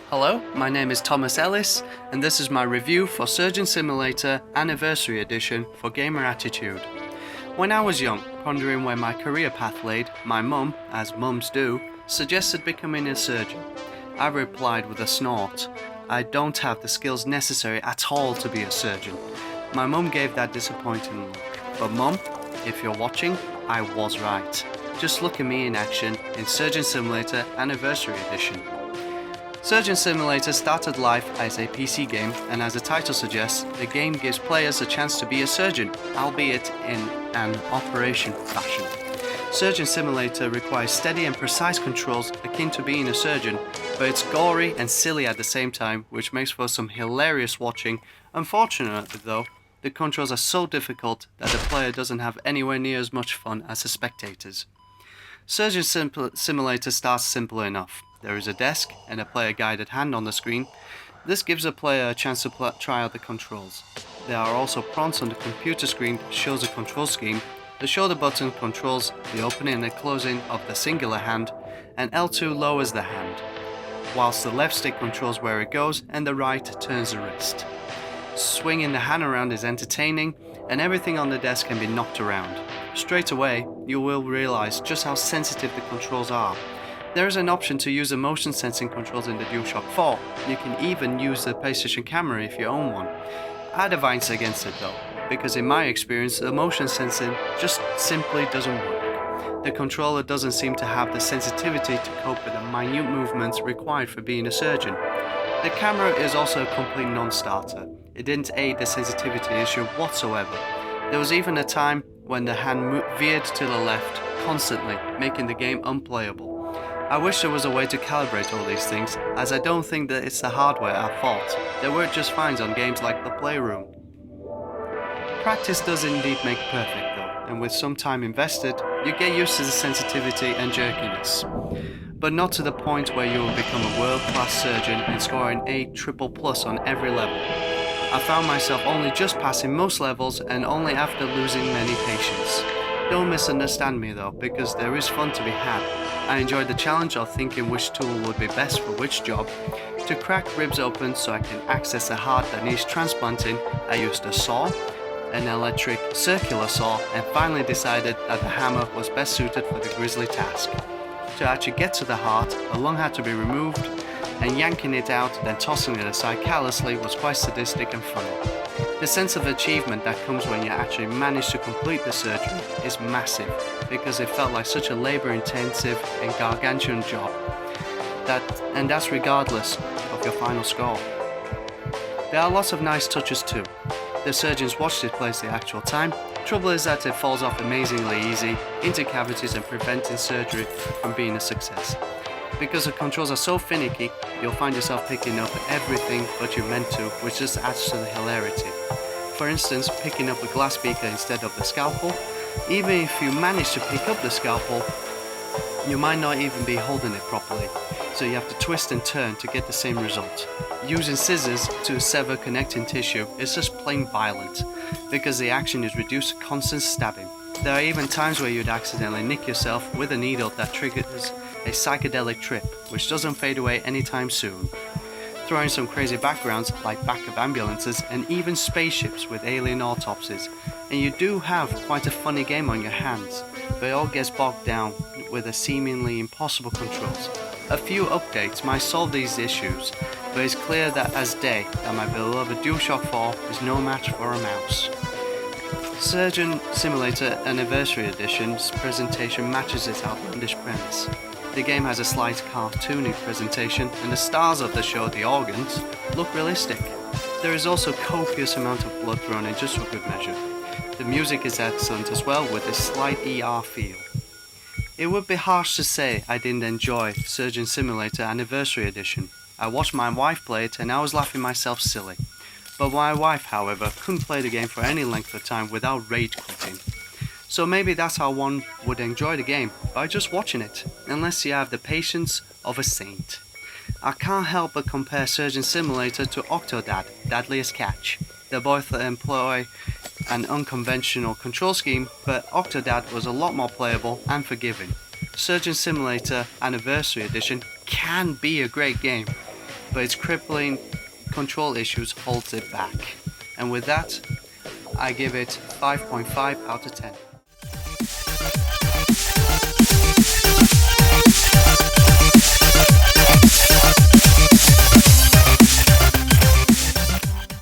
Hello, my name is Thomas Ellis, and this is my review for Surgeon Simulator Anniversary Edition for Gamer Attitude. When I was young, pondering where my career path laid, my mum, as mums do, suggested becoming a surgeon. I replied with a snort, I don't have the skills necessary at all to be a surgeon. My mum gave that disappointing look. But mum, if you're watching, I was right. Just look at me in action in Surgeon Simulator Anniversary Edition. Surgeon Simulator started life as a PC game, and as the title suggests, the game gives players a chance to be a surgeon, albeit in an operation fashion. Surgeon Simulator requires steady and precise controls akin to being a surgeon, but it's gory and silly at the same time, which makes for some hilarious watching. Unfortunately though, the controls are so difficult that the player doesn't have anywhere near as much fun as the spectators. Surgeon Simulator starts simple enough. There is a desk and a player-guided hand on the screen. This gives a player a chance to try out the controls. There are also prompts on the computer screen that shows the control scheme. The shoulder button controls the opening and closing of the singular hand, and L2 lowers the hand, whilst the left stick controls where it goes and the right turns the wrist. Swinging the hand around is entertaining, and everything on the desk can be knocked around. Straight away, you will realize just how sensitive the controls are. There is an option to use the motion sensing controls in the DualShock 4. You can even use the PlayStation camera if you own one. I'd advise against it though, because in my experience, the motion sensing just simply doesn't work. The controller doesn't seem to have the sensitivity to cope with the minute movements required for being a surgeon. The camera is also a complete non-starter. It didn't aid the sensitivity issue whatsoever. There was even a time when the hand veered to the left constantly, making the game unplayable. I wish there was a way to calibrate all these things, as I don't think that it's the hardware at fault. They work just fine on games like The Playroom. Practice does indeed make perfect though, and with some time invested, you get used to the sensitivity and jerkiness. But not to the point where you will become a world-class surgeon and score an A++ on every level. I found myself only just passing most levels and only after losing many patients. Don't misunderstand me though, because there is fun to be had. I enjoyed the challenge of thinking which tool would be best for which job. To crack ribs open so I can access a heart that needs transplanting, I used a saw, an electric circular saw, and finally decided that the hammer was best suited for the grisly task. To actually get to the heart, a lung had to be removed, and yanking it out, then tossing it aside callously was quite sadistic and funny. The sense of achievement that comes when you actually manage to complete the surgery is massive, because it felt like such a labor-intensive and gargantuan job. That's regardless of your final score. There are lots of nice touches too. The surgeon's watch displays the actual time. Trouble is that it falls off amazingly easy into cavities and preventing surgery from being a success. Because the controls are so finicky, you'll find yourself picking up everything but you meant to, which just adds to the hilarity. For instance, picking up a glass beaker instead of the scalpel. Even if you manage to pick up the scalpel, you might not even be holding it properly, so you have to twist and turn to get the same result. Using scissors to sever connecting tissue is just plain violent, because the action is reduced to constant stabbing. There are even times where you'd accidentally nick yourself with a needle that triggers a psychedelic trip, which doesn't fade away anytime soon. Throw in some crazy backgrounds like back of ambulances and even spaceships with alien autopsies, and you do have quite a funny game on your hands, but it all gets bogged down with the seemingly impossible controls. A few updates might solve these issues, but it's clear that as day that my beloved DualShock 4 is no match for a mouse. Surgeon Simulator Anniversary Edition's presentation matches its outlandish premise. The game has a slight cartoony presentation, and the stars of the show, the organs, look realistic. There is also copious amount of blood thrown in just for good measure. The music is excellent as well, with a slight ER feel. It would be harsh to say I didn't enjoy Surgeon Simulator Anniversary Edition. I watched my wife play it and I was laughing myself silly. But my wife, however, couldn't play the game for any length of time without rage quitting. So maybe that's how one would enjoy the game, by just watching it, unless you have the patience of a saint. I can't help but compare Surgeon Simulator to Octodad, Deadliest Catch. They both employ an unconventional control scheme, but Octodad was a lot more playable and forgiving. Surgeon Simulator Anniversary Edition can be a great game. but its crippling control issues holds it back. And with that, I give it 5.5 out of 10.